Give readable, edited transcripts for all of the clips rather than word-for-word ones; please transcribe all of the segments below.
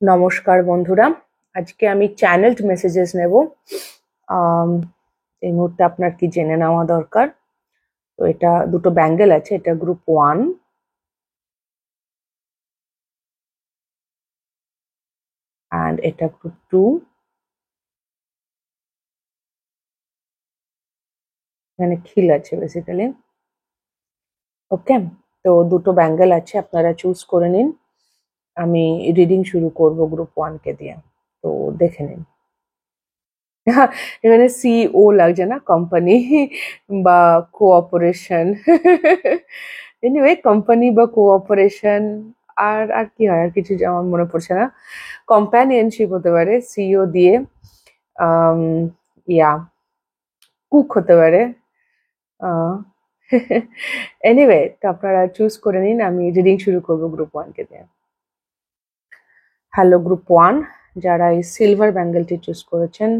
নমস্কার বন্ধুরা, আজকে আমি চ্যানেলড মেসেজেস নেব। আম, এই মুহূর্তে আপনার কি জেনে নেওয়া দরকার? তো এটা দুটো ব্যাঙ্গেল আছে, এটা গ্রুপ 1 অ্যান্ড এটা গ্রুপ 2। এখানে খিল আছে বেসিক্যালি। ওকে, তো দুটো ব্যাঙ্গেল আছে, আপনারা চুজ করে নিন। আমি রিডিং শুরু করব গ্রুপ 1 কে দিয়ে, তো দেখে নিন। এখানে সিও লাগছে না, কোম্পানি বা কোঅপারেশন। এনিওয়ে, কোম্পানি বা কোঅপারেশন। আর আর কি হয়, আর কিছু আমার মনে পড়ছে না। কম্প্যানিয়নশিপ হতে পারে সিও দিয়ে। আম, ইয়া কুক হতে পারে। এনিওয়ে, তো আপনারা চুজ করে নিন, আমি রিডিং শুরু করবো গ্রুপ 1 কে দিয়ে। হ্যালো গ্রুপ 1, যারা এই সিলভার ব্যাঙ্গেলটি চুজ করেছেন,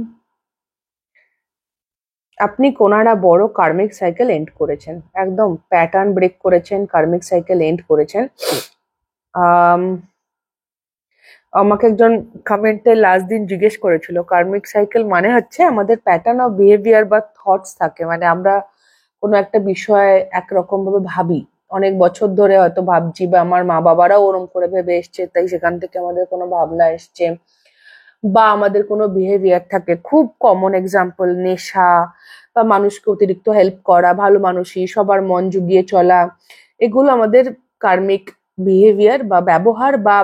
আপনি কোনো একটা বড় কার্মিক সাইকেল এন্ড করেছেন, একদম প্যাটার্ন ব্রেক করেছেন, কার্মিক সাইকেল এন্ড করেছেন। আম, আমাকে একজন কমেন্টে লাস্ট দিন জিজ্ঞেস করেছিল, কার্মিক সাইকেল মানে হচ্ছে আমাদের প্যাটার্ন অফ বিহেভিয়ার বা থটস থাকে, মানে আমরা কোনো একটা বিষয় একরকম ভাবে ভাবি, অনেক বছর ধরে হয়তো ভাবছি, বা আমার মা বাবারাও ওরম করে ভেবে এসছে, তাই সেখান থেকে আমাদের কোনো ভাবনা এসছে, বা আমাদের কোনো বিহেভিয়ার থাকে। খুব কমন এক্সাম্পল নেশা, বা মানুষকে অতিরিক্ত হেল্প করা, ভালো মানুষই, সবার মন জুগিয়ে চলা, এগুলো আমাদের কার্মিক বিহেভিয়ার বা ব্যবহার বা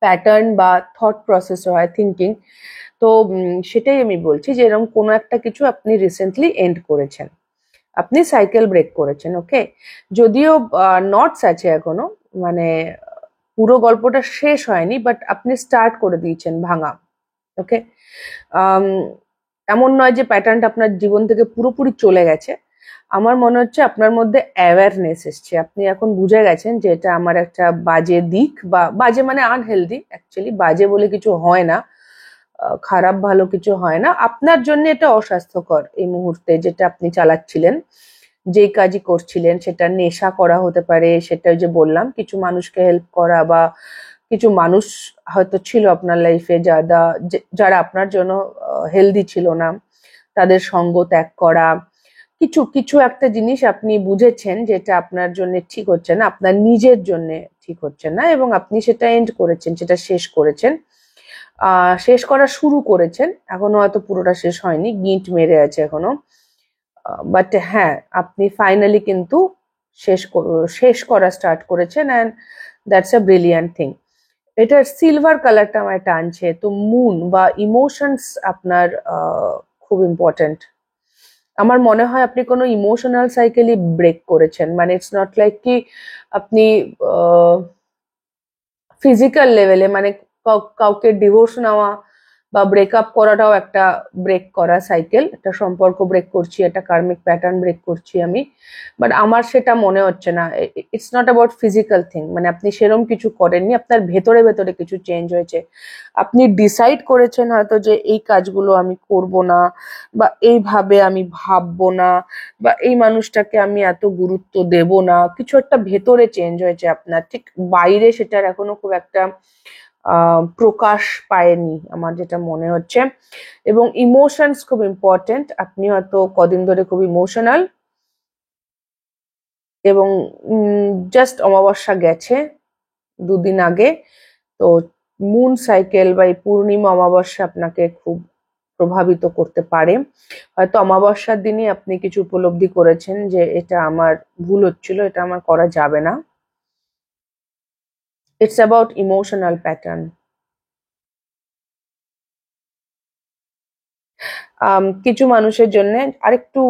প্যাটার্ন বা থট প্রসেস হয়, থিঙ্কিং। তো সেটাই আমি বলছি যে এরকম কোনো একটা কিছু আপনি রিসেন্টলি এন্ড করেছেন, আপনি সাইকেল ব্রেক করেছেন। ওকে, যদিও নটস আছে এখনো, মানে পুরো গল্পটা শেষ হয়নি, বাট আপনি স্টার্ট করে দিয়েছেন ভাঙা। ওকে, এমন নয় যে প্যাটার্নটা আপনার জীবন থেকে পুরোপুরি চলে গেছে। আমার মনে হচ্ছে আপনার মধ্যে অ্যাওয়ারনেস এসছে, আপনি এখন বুঝে গেছেন যে এটা আমার একটা বাজে দিক, বা বাজে মানে আনহেলদি, অ্যাকচুয়ালি বাজে বলে কিছু হয় না, খারাপ ভালো কিছু হয় না, আপনার জন্য এটা অস্বাস্থ্যকর এই মুহূর্তে যেটা আপনি চালাচ্ছিলেন, যেই কাজই করছিলেন, সেটা নেশা করা হতে পারে, সেটা ওই যে বললাম কিছু মানুষকে হেল্প করা, বা কিছু মানুষ হয়তো ছিল আপনার লাইফে যারা আপনার জন্য হেলদি ছিল না, তাদের সঙ্গ ত্যাগ করা, কিছু কিছু একটা জিনিস আপনি বুঝেছেন যেটা আপনার জন্য ঠিক হচ্ছে না, আপনার নিজের জন্য ঠিক হচ্ছে না, এবং আপনি সেটা এন্ড করেছেন, সেটা শেষ করেছেন। শেষ করা শুরু করেছেন, এখনো হয়তো পুরোটা শেষ হয়নি, গিঁট মেরে আছে এখনো, বাট হ্যাঁ, আপনি ফাইনালি কিন্তু শেষ করা স্টার্ট করেছেন, and that's a brilliant thing. এটার সিলভার কালারটা আমায় টানছে, তো মুন বা ইমোশনস আপনার খুব ইম্পর্টেন্ট। আমার মনে হয় আপনি কোনো ইমোশনাল সাইকেলই ব্রেক করেছেন, মানে ইটস নট লাইক কি আপনি ফিজিক্যাল লেভেলে, মানে কাউকে ডিভোর্স নেওয়া বা ব্রেকআপ করাটাও একটা ব্রেক করা সাইকেল, একটা সম্পর্ক ব্রেক করছি, একটা কার্মিক প্যাটার্ন ব্রেক করছি আমি, বাট আমার সেটা মনে হচ্ছে না। It's not about physical thing, মানে আপনি সেরম কিছু করেননি, আপনার ভেতরে ভেতরে কিছু চেঞ্জ হয়েছে। আপনি ডিসাইড করেছেন হয়তো যে এই কাজগুলো আমি করব না, বা এইভাবে আমি ভাববো না, বা এই মানুষটাকে আমি এত গুরুত্ব দেব না, কিছু একটা ভেতরে চেঞ্জ হয়েছে আপনার, ঠিক বাইরে সেটার এখনো খুব একটা প্রকাশ পায়নি আমার যেটা মনে হচ্ছে। এবং ইমোশনস খুব ইম্পর্টেন্ট, আপনি হয়তো কদিন ধরে খুব ইমোশনাল, এবং জাস্ট অমাবস্যা গেছে 2 দিন আগে, তো মুন সাইকেল বা এই পূর্ণিমা অমাবস্যা আপনাকে খুব প্রভাবিত করতে পারে। হয়তো অমাবস্যার দিনই আপনি কিছু উপলব্ধি করেছেন যে এটা আমার ভুল হচ্ছিল, এটা আমার করা যাবে না। It's about emotional pattern. কিছু মানুষের জন্য আরেকটু,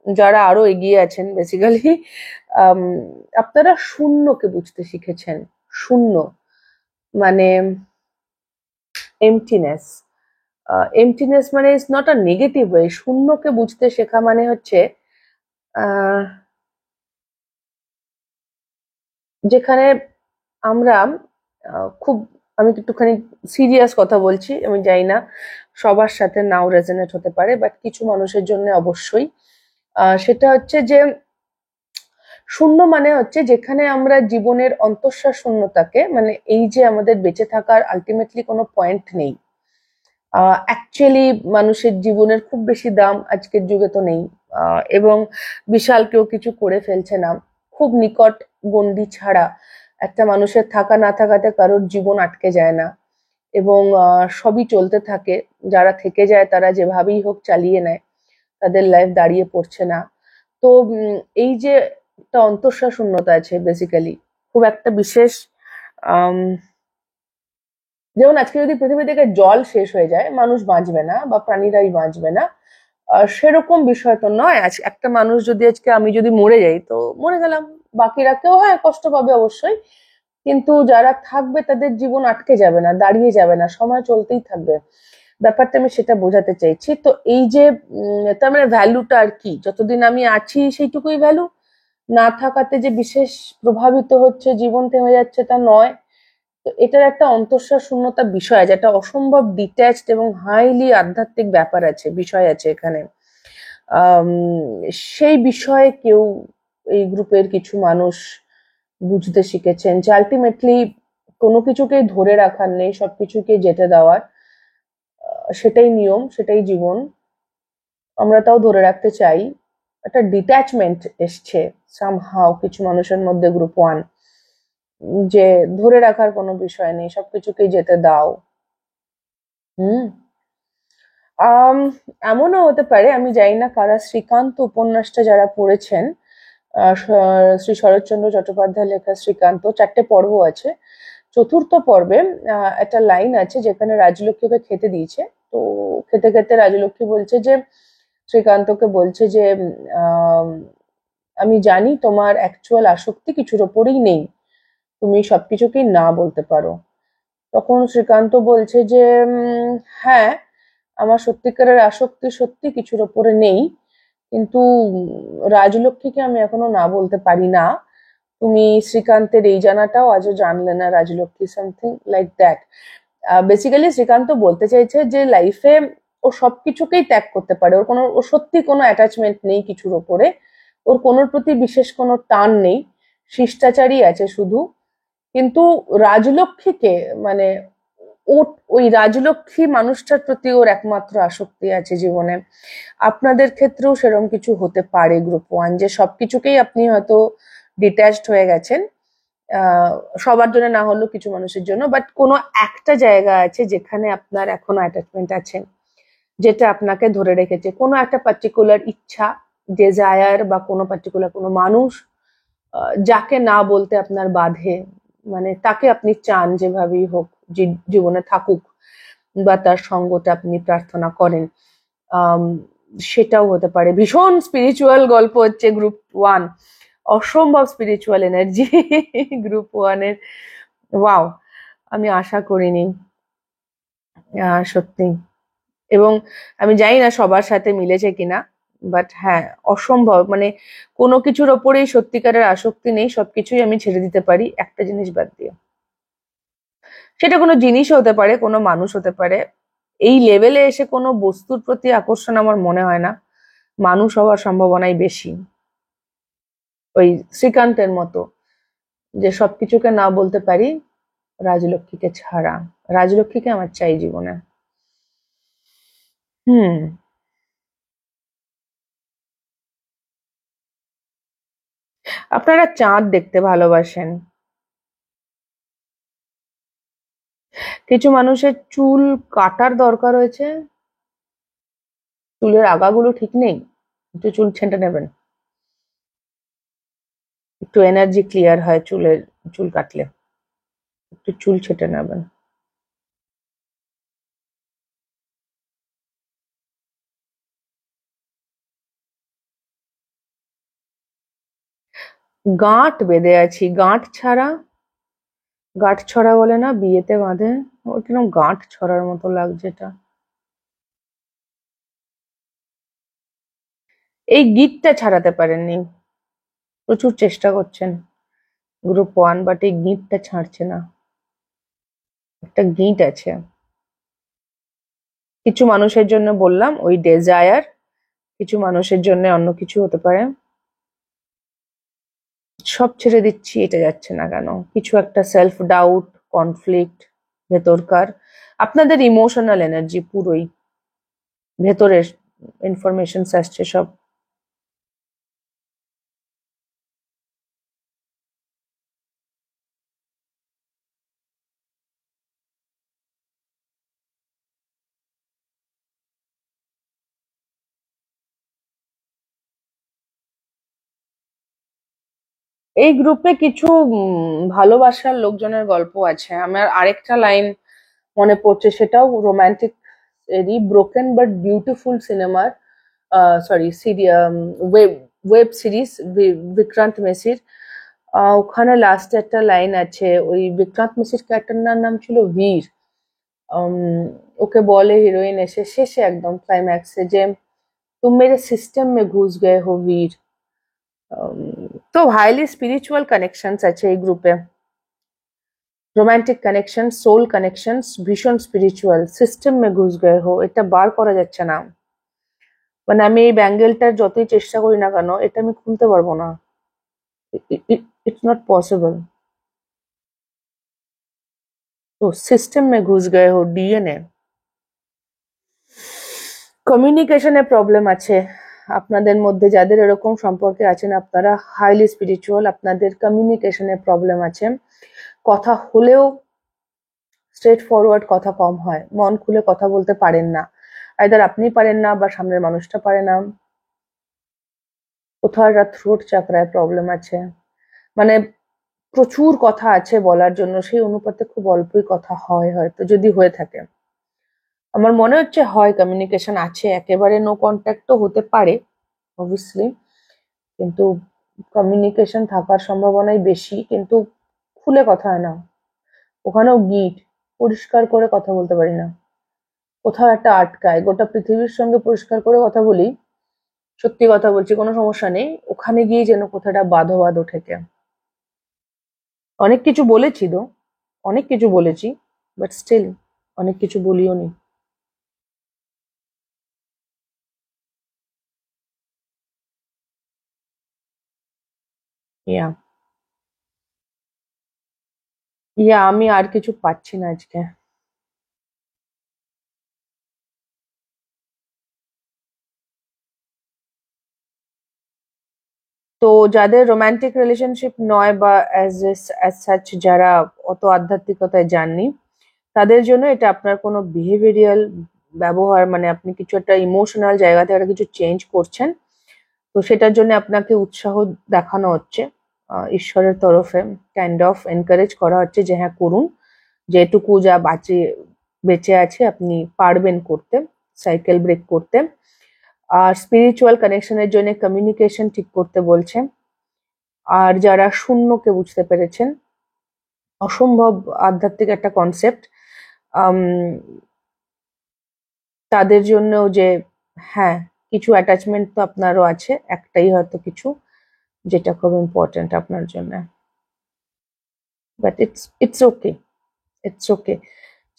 যারা আরো এগিয়ে আছেন বেসিক্যালি, আপনারা শূন্যকে বুঝতে শিখেছেন। শূন্য মানে এমটিনেস। এমটিনেস মানে it's not a negative way, শূন্যকে বুঝতে শেখা মানে হচ্ছে আহ, যেখানে আমরা খুব, আমি একটুখানি সিরিয়াস কথা বলছি, আমি জানি না সবার সাথে নাও রেজনেট হতে পারে, বাট কিছু মানুষের জন্য অবশ্যই। সেটা হচ্ছে যে শূন্য মানে হচ্ছে যেখানে আমরা জীবনের অন্তঃশ্বাস শূন্যতাকে, মানে এই যে আমাদের বেঁচে থাকার আলটিমেটলি কোনো পয়েন্ট নেই, অ্যাকচুয়ালি মানুষের জীবনের খুব বেশি দাম আজকের যুগে তো নেই, এবং বিশাল কেউ কিছু করে ফেলছে না, খুব নিকট গণ্ডি ছাড়া একটা মানুষের থাকা না থাকাতে কারোর জীবন আটকে যায় না, এবং সবই চলতে থাকে, যারা থেকে যায় তারা যেভাবেই হোক চালিয়ে নেয়, তাদের লাইফ দাঁড়িয়ে পড়ছে না। তো এই যে একটা অন্তঃশ্বাস শূন্যতা আছে বেসিক্যালি, খুব একটা বিশেষ, আম, যেমন আজকে যদি পৃথিবী থেকে জল শেষ হয়ে যায় মানুষ বাঁচবে না বা প্রাণীরাই বাঁচবে না, সেরকম বিষয় তো নয়। আজ একটা মানুষ যদি, আজকে আমি যদি মরে যাই তো মরে গেলাম, বাকিরা কেউ হ্যাঁ কষ্ট পাবে অবশ্যই, কিন্তু যারা থাকবে তাদের জীবন আটকে যাবে না, দাঁড়িয়ে যাবে না, সময় চলতেই থাকবে। ব্যাপারটা আমি সেটা বোঝাতে চাইছি। তো এই যে তার মানে ভ্যালুটা আর কি, যতদিন আমি আছি সেইটুকুই ভ্যালু, না থাকাতে যে বিশেষ প্রভাবিত হচ্ছে, জীবন থেমে যাচ্ছে তা নয়। তো এটার একটা অন্তঃশ্বাস শূন্যতা বিষয় আছে, একটা অসম্ভব ডিট্যাচড এবং হাইলি আধ্যাত্মিক ব্যাপার আছে, বিষয় আছে এখানে। আম, সেই বিষয়ে কেউ, এই গ্রুপের কিছু মানুষ বুঝতে শিখেছেন যে আলটিমেটলি কোনো কিছুকেই ধরে রাখার নেই, সবকিছুকে যেতে দেওয়ার, সেটাই নিয়ম, সেটাই জীবন। আমরা তাও ধরে রাখতে চাই। একটা ডিট্যাচমেন্ট এসছে সামহাও কিছু মানুষের মধ্যে, গ্রুপ ওয়ান, যে ধরে রাখার কোনো বিষয় নেই, সবকিছুকেই যেতে দাও। হুম। আম, এমনও হতে পারে, আমি জানি না কারা শ্রীকান্ত উপন্যাসটা যারা পড়েছেন, শ্রী শরৎচন্দ্র চট্টোপাধ্যায় লেখা শ্রীকান্ত, 4টে পর্ব আছে। চতুর্থ পর্বে একটা লাইন আছে যেখানে রাজলক্ষ্মীকে খেতে দিয়েছে। তো খেতে খেতে রাজলক্ষ্মী বলছে যে, শ্রীকান্তকে বলছে যে আম, আমি জানি তোমার অ্যাকচুয়াল আসক্তি কিছুর ওপরেই নেই, তুমি সবকিছুকেই না বলতে পারো। তখন শ্রীকান্ত বলছে যে হ্যাঁ, আমার সত্যিকারের আসক্তি সত্যি কিছুর ওপরে নেই, কিন্তু রাজলক্ষ্মীকে আমি এখনো না বলতে পারি না। তুমি শ্রীকান্তের এই জানাটাও আজও জানলে না Rajlakshmi, something like that. Basically Srikanta বলতে চাইছে যে লাইফে ও সবকিছুকেই ত্যাগ করতে পারে, ওর কোনো, ওর সত্যি কোনো অ্যাটাচমেন্ট নেই কিছুর ওপরে, ওর কোনোর প্রতি বিশেষ কোনো টান নেই, শিষ্টাচারই আছে শুধু। কিন্তু রাজলক্ষ্মীকে, মানে ও, ওই রাজলক্ষ্মী মানুষটার প্রতি ওর একমাত্র আসক্তি আছে জীবনে। আপনাদের ক্ষেত্রেও সেরকম কিছু হতে পারে গ্রুপ ওয়ান, যে সবকিছুকেই আপনি হয়তো ডিট্যাচড হয়ে গেছেন, সবার জন্য না হলেও কিছু মানুষের জন্য, বাট কোনো একটা জায়গা আছে যেখানে আপনার এখনো অ্যাটাচমেন্ট আছে, যেটা আপনাকে ধরে রেখেছে, কোনো একটা পার্টিকুলার ইচ্ছা, ডেজায়ার, বা কোনো পার্টিকুলার কোনো মানুষ, যাকে না বলতে আপনার বাধে, মানে তাকে আপনি চান যেভাবেই হোক জীবনে থাকুক, বা তার সঙ্গটা আপনি প্রার্থনা করেন। আম, সেটাও হতে পারে। ভীষণ স্পিরিচুয়াল গল্প হচ্ছে গ্রুপ ওয়ান, অসম্ভব স্পিরিচুয়াল এনার্জি গ্রুপ ওয়ানের। ওয়াও, আমি আশা করিনি, সত্যি। এবং আমি জানি না সবার সাথে মিলেছে কিনা, বাট হ্যাঁ, অসম্ভব, মানে কোনো কিছুর ওপরেই সত্যিকারের আসক্তি নেই, সবকিছুই আমি ছেড়ে দিতে পারি একটা জিনিস বাদ দিয়ে। সেটা কোনো জিনিস হতে পারে, কোনো মানুষ হতে পারে। এই লেভেলে এসে কোনো বস্তুর প্রতি আকর্ষণ আমার মনে হয় না, মানুষ হওয়ার সম্ভাবনাই বেশি, ওই শ্রীকান্তের মতো, যে সবকিছুকে না বলতে পারি রাজলক্ষ্মীকে ছাড়া। রাজলক্ষ্মীকে আমার চাই জীবনে। হুম। আপনারা চাঁদ দেখতে ভালোবাসেন। কিছু মানুষের চুল কাটার দরকার হয়েছে, চুলের আগাগুলো ঠিক নেই, একটু চুল ছেঁটে নেবেন, একটু এনার্জি ক্লিয়ার হয় চুলের, চুল কাটলে একটু চুল ছেঁটে নেবেন। গাঁট বেঁধে আছি, গাঁট ছাড়া, গাঁট ছড়া বলে না, বিয়েতে বাঁধে, ওর কিরকম গাঁট ছড়ার মতো লাগছে এটা। এই গিঁটটা ছাড়াতে পারেননি, প্রচুর চেষ্টা করছেন গ্রুপ ওয়ান, বাট এই গিঁটটা ছাড়ছে না, একটা গিঁট আছে। কিছু মানুষের জন্য বললাম ওই ডেজায়ার, কিছু মানুষের জন্য অন্য কিছু হতে পারে। সব ছেড়ে দিচ্ছি, এটা যাচ্ছে না কেন? কিছু একটা সেলফ ডাউট, কনফ্লিক্ট ভেতরকার, আপনাদের ইমোশনাল এনার্জি পুরোই ভেতরের ইনফরমেশন আসছে সব। এই গ্রুপে কিছু ভালোবাসার লোকজনের গল্প আছে। আমার আরেকটা লাইন মনে পড়ছে, সেটাও রোমান্টিক এরই, ব্রোকেন বাট বিউটিফুল সিনেমার, sorry web web series Vikrant মেসির। ওখানে লাস্টে একটা লাইন আছে, ওই বিক্রান্ত মেসির ক্যারেক্টারটার নাম ছিল বীর। উম, ওকে বলে হিরোইন এসে শেষে একদম ক্লাইম্যাক্সে যে তুম মেরে সিস্টেম মে ঘুস গয়ে হো বীর। তো হাইলি স্পিরিচুয়াল কানেকশনস আছে এই গ্রুপে, রোমান্টিক কানেকশন, সোল কানেকশনস ভীষণ স্পিরিচুয়াল। সিস্টেম মে ঘুস গয়ে হো, এটা বার করা যাচ্ছে না। মানে আমি এই ব্যাঙ্গেলটার যতই চেষ্টা করি না কেন, এটা আমি খুলতে পারবো না। It's not possible. তো সিস্টেম মে ঘুস গয়ে হো, ডিএনএ। কমিউনিকেশনে প্রবলেম আছে আপনাদের মধ্যে, যাদের এরকম সম্পর্কে আছেন, আপনারা হাইলি স্পিরিচুয়াল, আপনাদের কমিউনিকেশনে প্রবলেম আছে। কথা হলেও স্ট্রেট ফরওয়ার্ড কথা কম হয়, মন খুলে কথা বলতে পারেন না। আইদার আপনি পারেন না বা সামনের মানুষটা পারে না। কোথাও একটা থ্রোট চাকরায় প্রবলেম আছে, মানে প্রচুর কথা আছে বলার জন্য, সেই অনুপাতে খুব অল্পই কথা হয় হয়তো, যদি হয়ে থাকে। আমার মনে হচ্ছে হয় কমিউনিকেশন আছে, একেবারে নো কন্ট্যাক্টও হতে পারে অবভিয়াসলি, কিন্তু কমিউনিকেশন থাকার সম্ভাবনাই বেশি, কিন্তু খুলে কথা হয় না। ওখানেও গিট, পরিষ্কার করে কথা বলতে পারি না, কোথাও একটা আটকায়। গোটা পৃথিবীর সঙ্গে পরিষ্কার করে কথা বলি, সত্যি কথা বলছি, কোনো সমস্যা নেই, ওখানে গিয়ে যেন কোথাটা বাঁধো বাঁধো ঠেকে। অনেক কিছু বলেছি তো, অনেক কিছু বলেছি, বাট স্টিল অনেক কিছু বলিও নি। ইয়া ইয়া আমি আর কিছু পাচ্ছি না আজকে। তো যাদের রোমান্টিক রিলেশনশিপ নয় বা অ্যাজ সাচ যারা অত আধ্যাত্মিকতায় যাননি, তাদের জন্য এটা আপনার কোনো বিহেভিয়ারাল ব্যবহার, মানে আপনি কিছু একটা ইমোশনাল জায়গা থেকে একটা কিছু চেঞ্জ করছেন, তো সেটার জন্য আপনাকে উৎসাহ দেখানো হচ্ছে ঈশ্বরের তরফে, কাইন্ড অফ এনকারেজ করা হচ্ছে যে হ্যাঁ করুন, যেটুকু যা বেঁচে আছে আপনি পারবেন করতে, সাইকেল ব্রেক করতে। আর স্পিরিচুয়াল কানেকশনের জন্য কমিউনিকেশন ঠিক করতে বলছে। আর যারা শূন্যকে বুঝতে পেরেছেন, অসম্ভব আধ্যাত্মিক একটা কনসেপ্ট, তাদের জন্যও যে হ্যাঁ কিছু অ্যাটাচমেন্ট তো আপনারও আছে, একটাই হয়তো কিছু যেটা খুব ইম্পর্টেন্ট আপনার জন্য, but it's okay, it's okay.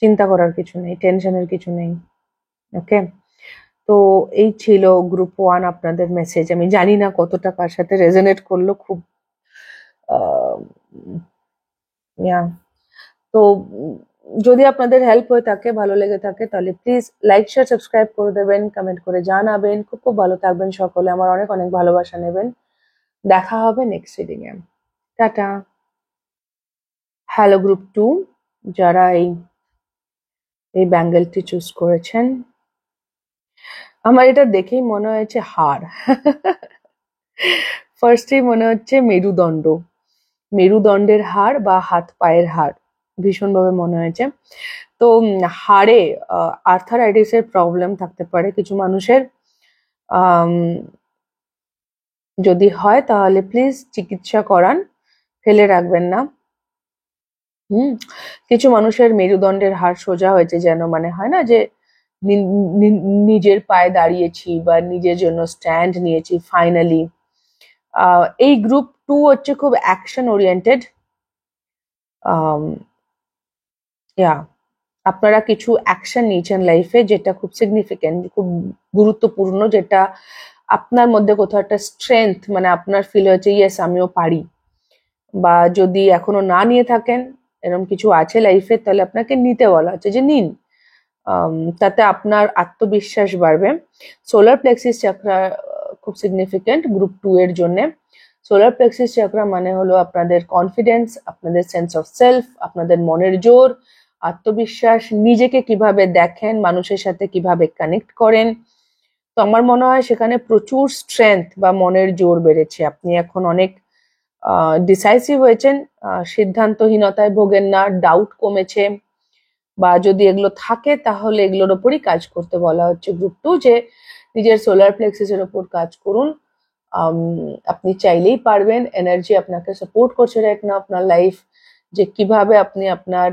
চিন্তা করার কিছু নেই, টেনশনের কিছু নেই। ওকে, তো এই ছিল গ্রুপ 1 আপনাদের মেসেজ। আমি জানি না কতটা কার সাথে রেজোনেট করলো, খুব আহ, yeah. তো যদি আপনাদের হেল্প হয়ে থাকে, ভালো লেগে থাকে, তাহলে প্লিজ লাইক শেয়ার সাবস্ক্রাইব করে দেবেন, কমেন্ট করে জানাবেন। খুব খুব ভালো থাকবেন সকলে, আমার অনেক অনেক ভালোবাসা নেবেন। দেখা হবে next reading a. Tata. Hello group 2, যারা এই এই ব্যাঙ্গেলটি চুজ করেছেন, আমার এটা দেখেই মনে হয়েছে হাড়। ফার্স্টেই মনে হচ্ছে মেরুদণ্ড, মেরুদণ্ডের হাড় বা হাত পায়ের হাড়, ভীষণভাবে মনে হয়েছে। তো হাড়ে আর্থারাইটিসের প্রবলেম থাকতে পারে কিছু মানুষের। আম, যদি হয় তাহলে প্লিজ চিকিৎসা করান, ফেলে রাখবেন না। কিছু মানুষের মেরুদণ্ডের হাড় সোজা হয়েছে, যেন মানে হয় না যে নিজের পায়ে দাঁড়িয়েছি বা নিজের জন্য স্ট্যান্ড নিয়েছি ফাইনালি। এই গ্রুপ 2 হচ্ছে খুব অ্যাকশন ওরিয়েন্টেড। ইয়া আপনারা কিছু অ্যাকশন নিয়েছেন লাইফে, যেটা খুব সিগনিফিকেন্ট, খুব গুরুত্বপূর্ণ, যেটা আপনার মধ্যে কোথাও একটা স্ট্রেংথ, মানে আপনার ফিল হয়েছে ইয়েস আমিও পারি। বা যদি এখনো না নিয়ে থাকেন, এরকম কিছু আছে লাইফে, তাহলে আপনাকে নিতে বলা হচ্ছে যে নিন। তাতে আপনার আত্মবিশ্বাস বাড়বে। সোলার প্লেক্সিস চাকরা খুব সিগনিফিকেন্ট গ্রুপ 2 এর জন্য। সোলার প্লেক্সিস চাকরা মানে হলো আপনাদের কনফিডেন্স, আপনাদের সেন্স অফ সেলফ, আপনাদের মনের জোর, আত্মবিশ্বাস, নিজেকে কিভাবে দেখেন, মানুষের সাথে কিভাবে কানেক্ট করেন। তো আমার মনে হয় সেখানে প্রচুর স্ট্রেংথ বা মনের জোর বেড়েছে। আপনি এখন অনেক ডিসাইসিভ হয়েছেন, সিদ্ধান্তহীনতায় ভোগেন না, ডাউট কমেছে, বা যদি এগুলো থাকে তাহলে এগুলোর ওপরই কাজ করতে বলা হচ্ছে গ্রুপ 2, যে নিজের সোলার প্লেক্সিসের ওপর কাজ করুন। আপনি চাইলেই পারবেন, এনার্জি আপনাকে সাপোর্ট করছে রাইট না আপনার লাইফ, যে কিভাবে আপনি আপনার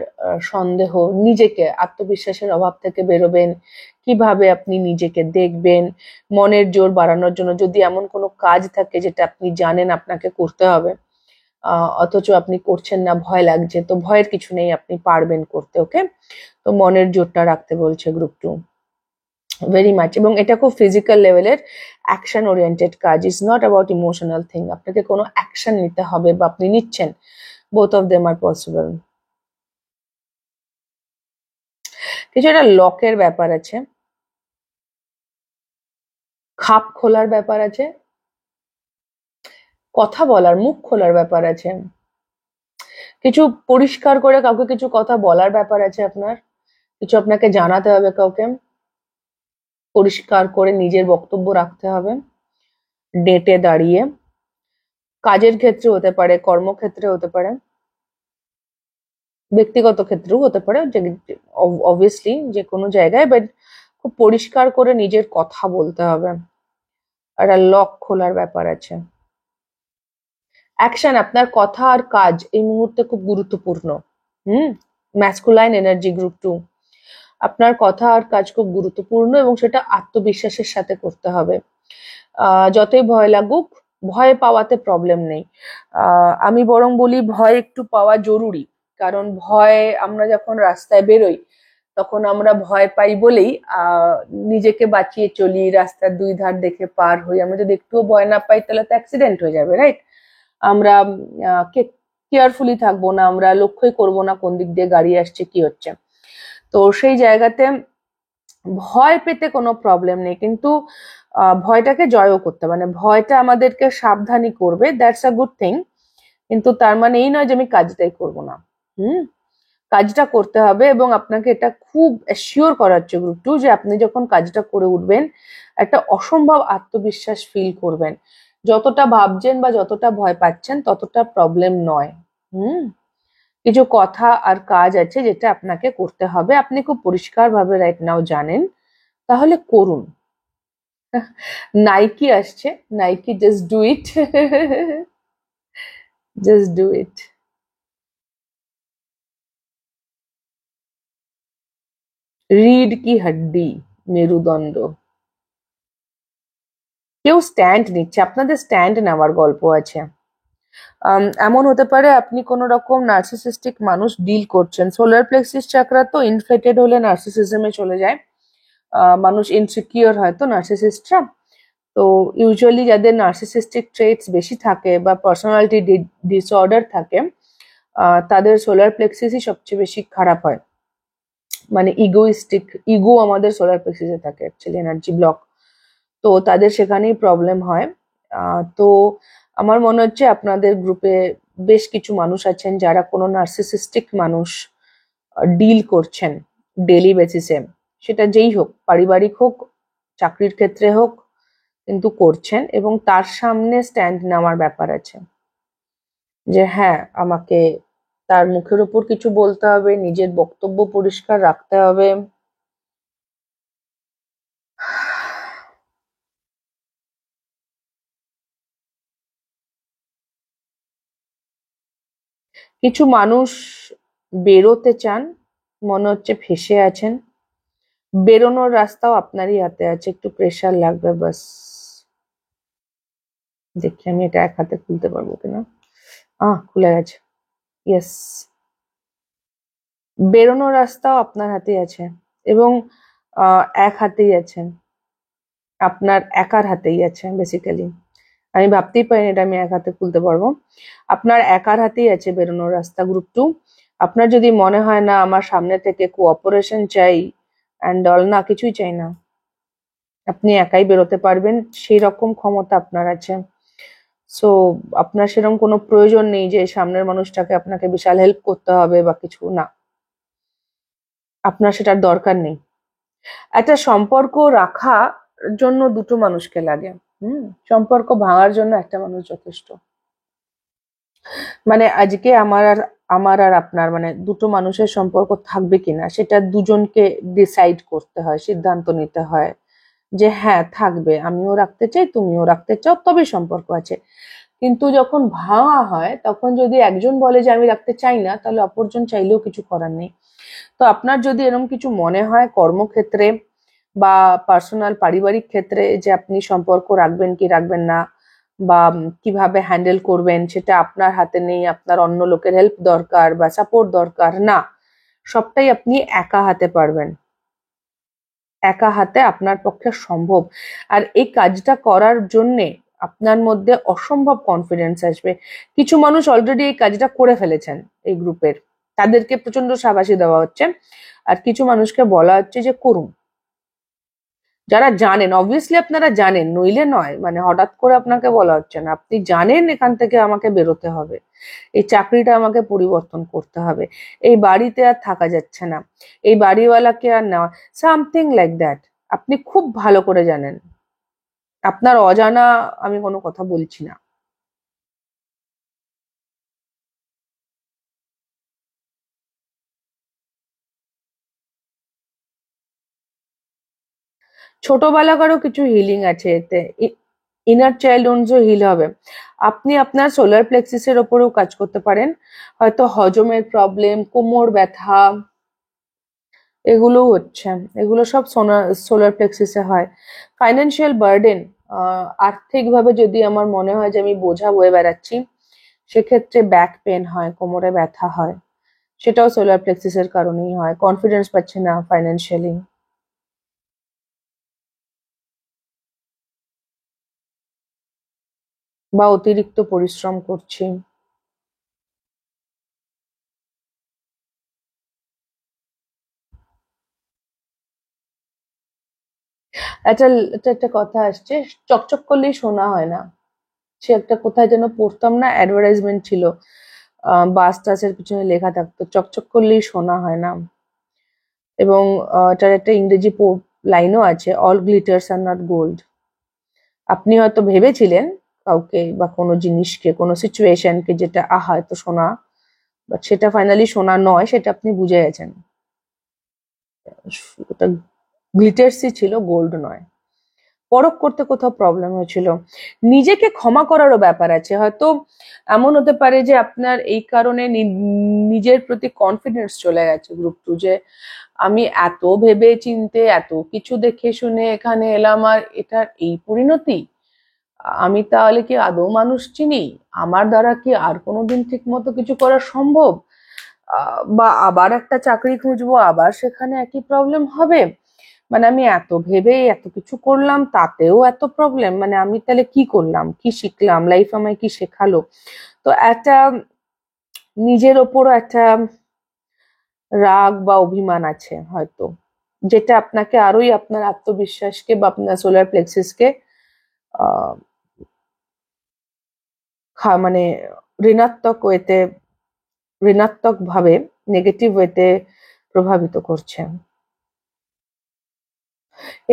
সন্দেহ, নিজেকে আত্মবিশ্বাসের অভাব থেকে বেরোবেন, কিভাবে আপনি নিজেকে দেখবেন, মনের জোর বাড়ানোর জন্য যদি এমন কোনো কাজ থাকে যেটা আপনি জানেন আপনাকে করতে হবে, অথচ আপনি করছেন না, ভয় লাগছে, তো ভয়ের কিছু নেই, আপনি পারবেন করতে। ওকে, তো মনের জোরটা রাখতে বলছে গ্রুপ 2 ভেরি মাচ। এবং এটা খুব ফিজিক্যাল লেভেলের অ্যাকশন ওরিয়েন্টেড কাজ, is not about emotional thing. আপনাকে কোনো অ্যাকশন নিতে হবে বা আপনি নিচ্ছেন, both of them are possible. কিছু একটা লকের ব্যাপার আছে, খাপ খোলার ব্যাপার আছে, কথা বলার, মুখ খোলার ব্যাপার আছে, কিছু পরিষ্কার করে কাউকে কিছু কথা বলার ব্যাপার আছে আপনার, কিছু আপনাকে জানাতে হবে কাউকে, পরিষ্কার করে নিজের বক্তব্য রাখতে হবে ডেটে দাঁড়িয়ে। কাজের ক্ষেত্রে হতে পারে, কর্মক্ষেত্রে হতে পারে, ব্যক্তিগত ক্ষেত্রেও হতে পারে, অবভিয়াসলি যে কোনো জায়গায়, বাট খুব পরিষ্কার করে নিজের কথা বলতে হবে। একটা লক খোলার ব্যাপার আছে। অ্যাকশন, আপনার কথা আর কাজ এই মুহূর্তে খুব গুরুত্বপূর্ণ। ম্যাসকুলাইন এনার্জি গ্রুপ 2, আপনার কথা আর কাজ খুব গুরুত্বপূর্ণ এবং সেটা আত্মবিশ্বাসের সাথে করতে হবে। যতই ভয় লাগুক, ভয় পাওয়াতে প্রবলেম নেই, আমি বরং বলি ভয় একটু পাওয়া জরুরি। কারণ ভয়, আমরা যখন রাস্তায় বেরোই তখন আমরা ভয় পাই বলেই নিজেকে বাঁচিয়ে চলি, রাস্তার দুই ধার দেখে পার হই। আমরা যদি একটুও ভয় না পাই তাহলে তো অ্যাক্সিডেন্ট হয়ে যাবে, রাইট? আমরা কেয়ারফুলি থাকবো না, আমরা লক্ষ্যই করবো না কোন দিক দিয়ে গাড়ি আসছে, কি হচ্ছে। তো সেই জায়গাতে ভয় পেতে কোনো প্রবলেম নেই, কিন্তু ভয়টাকে জয়ও করতে, মানে ভয়টা আমাদেরকে সাবধানী করবে, দ্যাটস আ গুড থিং। কিন্তু তার মানে এই নয় যে আমি কাজটাই করব না। কাজটা করতে হবে, এবং আপনাকে এটা খুব অ্যাসিওর করাচ্ছে গ্রুপ 2 যে আপনি যখন কাজটা করে উঠবেন একটা অসম্ভব আত্মবিশ্বাস ফিল করবেন। যতটা ভাবছেন বা যতটা ভয় পাচ্ছেন ততটা প্রবলেম নয়। কিছু কথা আর কাজ আছে যেটা আপনাকে করতে হবে, আপনি খুব পরিষ্কার ভাবে রাইট নাও জানেন, তাহলে করুন। নাইকি আসছে, Nike, just do it, just do it. रीढ़ की हड्डी, মেরুদণ্ড। কেউ স্ট্যান্ড নিচ্ছে, আপনাদের স্ট্যান্ড নেওয়ার গল্প আছে। এমন হতে পারে আপনি কোনো রকম নার্সিসিস্টিক মানুষ ডিল করছেন। সোলার প্লেক্সিস চাকরা তো ইনফ্লেটেড হলে নার্সিসিজমে চলে যায়, মানুষ ইনসিকিউর হয় তো নার্সিসিস্টরা। তো ইউজুয়ালি যাদের নার্সিসিস্টিক ট্রেটস বেশি থাকে বা পার্সোনালিটি ডিসঅর্ডার থাকে, তাদের সোলার প্লেক্সিসই সবচেয়ে বেশি খারাপ হয়। মানে ইগোইস্টিক, ইগো আমাদের সোলার প্লেক্সিসে থাকে অ্যাকচুয়ালি, এনার্জি ব্লক, তো তাদের সেখানেই প্রবলেম হয়। তো আমার মনে হচ্ছে আপনাদের গ্রুপে বেশ কিছু মানুষ আছেন যারা কোনো নার্সিসিস্টিক মানুষ ডিল করছেন ডেলি বেসিসে, সেটা যেই হোক, পারিবারিক হোক, চাকরির ক্ষেত্রে হোক, কিন্তু করছেন, এবং তার সামনে স্ট্যান্ড নেওয়ার ব্যাপার আছে যে হ্যাঁ, আমাকে তার মুখের উপর কিছু বলতে হবে, নিজের বক্তব্য পরিষ্কার রাখতে হবে। কিছু মানুষ বেরোতে চান, মনে হচ্ছে ফেঁসে আছেন, বেরোনোর রাস্তাও আপনারই হাতে আছে, একটু প্রেশার লাগবে বাস। দেখি আমি এটা এক হাতে খুলতে পারবো কিনা। খুলে গেছে, ইয়েস। বেরোনোর রাস্তাও আপনার হাতেই আছে, এবং এক হাতেই আছেন, আপনার একার হাতেই আছে বেসিক্যালি। আমি ভাবতেই পারিনি এটা আমি এক হাতে খুলতে পারবো। আপনার একার হাতেই আছে বেরোনোর রাস্তা। গ্রুপ 2, আপনার যদি মনে হয় না আমার সামনে থেকে কোঅপারেশন চাই অ্যান্ড অল, না কিছুই চাই না, আপনি একাই বেরোতে পারবেন, সেই রকম ক্ষমতা আপনার আছে। সো আপনার সেরকম কোনো প্রয়োজন নেই যে সামনের মানুষটাকে আপনাকে বিশাল হেল্প করতে হবে বা কিছু, না, আপনার সেটার দরকার নেই। একটা সম্পর্ক রাখার জন্য দুটো মানুষকে লাগে। সম্পর্ক ভাঙার জন্য একটা মানুষ যথেষ্ট। মানে আজকে আমার আর আপনার মানে দুটো মানুষের সম্পর্ক থাকবে কিনা সেটা দুজনকে ডিসাইড করতে হয়, সিদ্ধান্ত নিতে হয় যে হ্যাঁ থাকবে, আমিও রাখতে চাই তুমিও রাখতে চাও, তবে সম্পর্ক আছে। কিন্তু যখন ভাঙা হয় তখন যদি একজন বলে যে আমি রাখতে চাই না, তাহলে অপরজন চাইলেও কিছু করার নেই। তো আপনার যদি এরকম কিছু মনে হয় কর্মক্ষেত্রে বা পার্সোনাল পারিবারিক ক্ষেত্রে যে আপনি সম্পর্ক রাখবেন কি রাখবেন না বা কিভাবে হ্যান্ডেল করবেন সেটা আপনার হাতে নেই, আপনার অন্য লোকের হেল্প দরকার বা সাপোর্ট দরকার, না, সবটাই আপনি একা হাতে পারবেন, একা হাতে আপনার পক্ষে সম্ভব। আর এই কাজটা করার জন্যে আপনার মধ্যে অসম্ভব কনফিডেন্স আসবে। কিছু মানুষ অলরেডি এই কাজটা করে ফেলেছেন এই গ্রুপের, তাদেরকে প্রচন্ড শাবাশি দেওয়া হচ্ছে, আর কিছু মানুষকে বলা হচ্ছে যে করুন। যারা জানেন, অবভিয়াসলি আপনারা জানেন, নইলে নয়, মানে হঠাৎ করে আপনাকে বলা হচ্ছে না, আপনি জানেন এখান থেকে আমাকে বেরোতে হবে, এই চাকরিটা আমাকে পরিবর্তন করতে হবে, এই বাড়িতে আর থাকা যাচ্ছে না, এই বাড়িওয়ালাকে আর নেওয়া, সামথিং লাইক দ্যাট। আপনি খুব ভালো করে জানেন, আপনার অজানা আমি কোনো কথা বলছি না। ছোটবেলাকারও কিছু হিলিং আছে এতে, ইনার চাইল্ড ওনসও হিল হবে। আপনি আপনার সোলার প্লেক্সিসের ওপরেও কাজ করতে পারেন, হয়তো হজমের প্রবলেম, কোমর ব্যথা, এগুলোও হচ্ছে, এগুলো সব সোলার প্লেক্সিসে হয়। ফাইন্যান্সিয়াল বার্ডেন, আর্থিকভাবে যদি আমার মনে হয় যে আমি বোঝা বয়ে বেড়াচ্ছি, সেক্ষেত্রে ব্যাক পেন হয়, কোমরে ব্যথা হয়, সেটাও সোলার প্লেক্সিসের কারণেই হয়। কনফিডেন্স পাচ্ছে না ফাইন্যান্সিয়ালি, বা অতিরিক্ত পরিশ্রম করছি। একটা এটা একটা কথা আসছে, চকচক করলেই সোনা হয় না। সে একটা কোথায় যেন পড়তাম না, অ্যাডভার্টাইজমেন্ট ছিল, বাস টাসের পিছনে লেখা থাকতো চকচক করলেই সোনা হয় না। এবং এটার একটা ইংরেজি লাইনও আছে, all glitters are not gold. আপনি হয়তো ভেবেছিলেন কাউকে বা কোনো জিনিসকে, কোনো সিচুয়েশনকে, যেটা হয়তো সোনা, বাট সেটা ফাইনালি সোনা নয়, সেটা আপনি বুঝে গেছেন, ওটা গ্লিটার্সই ছিল, গোল্ড নয়। পরখ করতে কোথাও প্রবলেম হয়েছিল। নিজেকে ক্ষমা করারও ব্যাপার আছে, হয়তো এমন হতে পারে যে আপনার এই কারণে নিজের প্রতি কনফিডেন্স চলে গেছে গ্রুপ 2, যে আমি এত ভেবে চিনতে এত কিছু দেখে শুনে এখানে এলাম আর এটার এই পরিণতি, আমি তাহলে কি আদৌ মানুষ চিনি, আমার দ্বারা কি আর কোনোদিন ঠিক মতো কিছু করা সম্ভব, বা আবার একটা চাকরি খুঁজবো, আবার সেখানে একই প্রবলেম হবে, মানে আমি এত ভেবে এত কিছু করলাম তাতেও এত প্রবলেম, মানে আমি তাহলে কি করলাম, কি শিখলাম, লাইফ আমায় কি শেখালো। তো একটা নিজের ওপরও একটা রাগ বা অভিমান আছে হয়তো, যেটা আপনাকে আরোই আপনার আত্মবিশ্বাসকে বা আপনার সোলার প্লেক্সিসকে আহ মানে ঋণাত্মক ওয়েতে, ঋণাত্মক ভাবে, নেগেটিভ ওয়েতে প্রভাবিত করছে।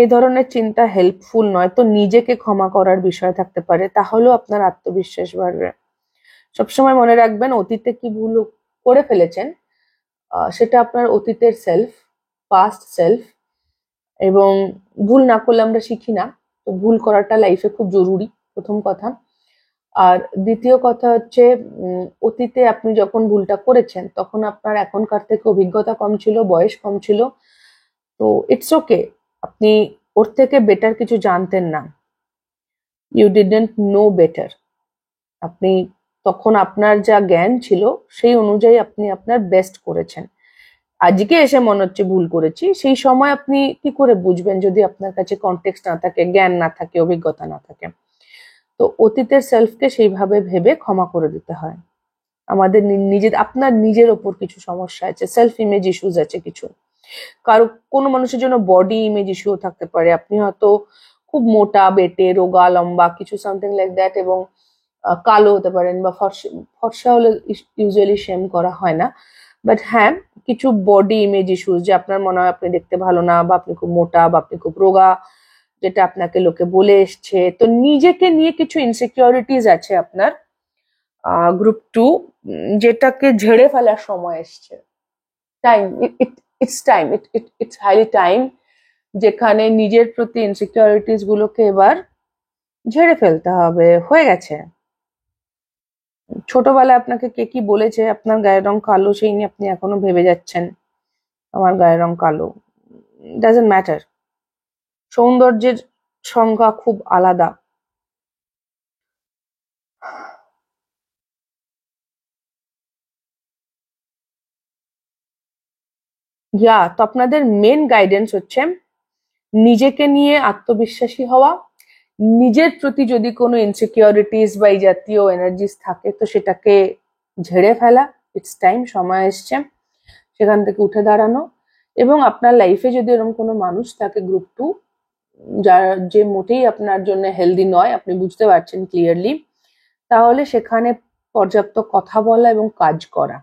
এই ধরনের চিন্তা হেল্পফুল নয়। তো নিজেকে ক্ষমা করার বিষয় থাকতে পারে, তাহলেও আপনার আত্মবিশ্বাস বাড়বে। সবসময় মনে রাখবেন, অতীতে কি ভুল করে ফেলেছেন সেটা আপনার অতীতের সেলফ, পাস্ট সেলফ, এবং ভুল না করলে আমরা শিখি না। তো ভুল করাটা লাইফে খুব জরুরি, প্রথম কথা। আর দ্বিতীয় কথা হচ্ছে, অতীতে আপনি যখন ভুলটা করেছেন তখন আপনার এখনকার থেকে অভিজ্ঞতা কম ছিল, বয়স কম ছিল, তো ইটস ওকে, আপনি ওর থেকে বেটার কিছু জানতেন না, ইউ ডিডন্ট নো বেটার। আপনি তখন আপনার যা জ্ঞান ছিল সেই অনুযায়ী আপনি আপনার বেস্ট করেছেন। আজকে এসে মনে হচ্ছে ভুল করেছি, সেই সময় আপনি কি করে বুঝবেন যদি আপনার কাছে কনটেক্সট না থাকে, জ্ঞান না থাকে, অভিজ্ঞতা না থাকে। তো অতীতের সেলফকে সেইভাবে ভেবে ক্ষমা করে দিতে হয়। আমাদের আপনার নিজের ওপর কিছু সমস্যা আছে, সেলফ ইমেজ ইস্যুস আছে কিছু, কারো কোনো মানুষের জন্য বডি ইমেজ ইস্যুও থাকতে পারে। আপনি হয়তো খুব মোটা, বেটে, রোগা, লম্বা কিছু সামথিং লাইক দ্যাট, এবং কালো হতে পারেন, বা ফর্সা হলে ইউজুয়ালি শেম করা হয় না। বাট হ্যাঁ, কিছু বডি ইমেজ ইস্যুস, যে আপনার মনে হয় আপনি দেখতে ভালো না, বা আপনি খুব মোটা, বা আপনি খুব রোগা, যেটা আপনাকে লোকে বলে এসছে। তো নিজেকে নিয়ে কিছু ইনসিকিউরিটিস আছে আপনার, গ্রুপ 2, যেটাকে ঝেড়ে ফেলার সময় এসছে। টাইম, ইটস হাইলি টাইম, যেখানে নিজের প্রতি ইনসিকিউরিটিস গুলোকে এবার ঝেড়ে ফেলতে হবে। হয়ে গেছে। ছোটবেলায় আপনাকে কে কি বলেছে আপনার গায়ের রং কালো, সেই নিয়ে আপনি এখনো ভেবে যাচ্ছেন আমার গায়ের রং কালো। Doesn't matter. সৌন্দর্যের সংজ্ঞা খুব আলাদা। তো আপনাদের মেন গাইডেন্স হচ্ছে নিজেকে নিয়ে আত্মবিশ্বাসী হওয়া, নিজের প্রতি যদি কোনো ইনসিকিউরিটিস বা এই জাতীয় এনার্জিস থাকে তো সেটাকে ঝেড়ে ফেলা। ইটস টাইম, সময় এসছে সেখান থেকে উঠে দাঁড়ানো। এবং আপনার লাইফে যদি এরকম কোনো মানুষ থাকে গ্রুপ 2, যে মোটেই আপনার জন্য হেলদি নয়, আপনি বুঝতে পারছেন ক্লিয়ারলি, তাহলে সেখানে পর্যাপ্ত কথা বলা এবং কাজ করা,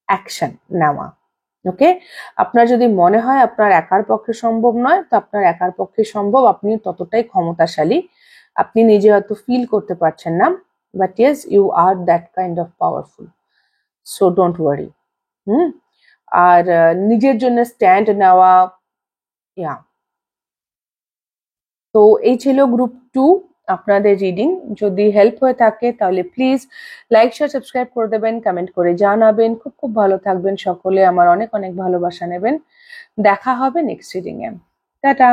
অ্যাকশন নেওয়া। ওকে, আপনার যদি মনে হয় আপনার একার পক্ষে সম্ভব নয়, তো আপনার একার পক্ষে সম্ভব, আপনি ততটাই ক্ষমতাশালী। আপনি নিজে হয়তো ফিল করতে পারছেন না, but yes, you are that kind of powerful. So don't worry. আর নিজের জন্য স্ট্যান্ড নেওয়া। তো এই ছিল গ্রুপ 2 আপনাদের রিডিং। যদি হেল্প হয়ে থাকে তাহলে প্লিজ লাইক, শেয়ার, সাবস্ক্রাইব করে দেবেন, কমেন্ট করে জানাবেন। খুব খুব ভালো থাকবেন সকলে, আমার অনেক অনেক ভালোবাসা নেবেন। দেখা হবে নেক্সট রিডিং এ। টাটা।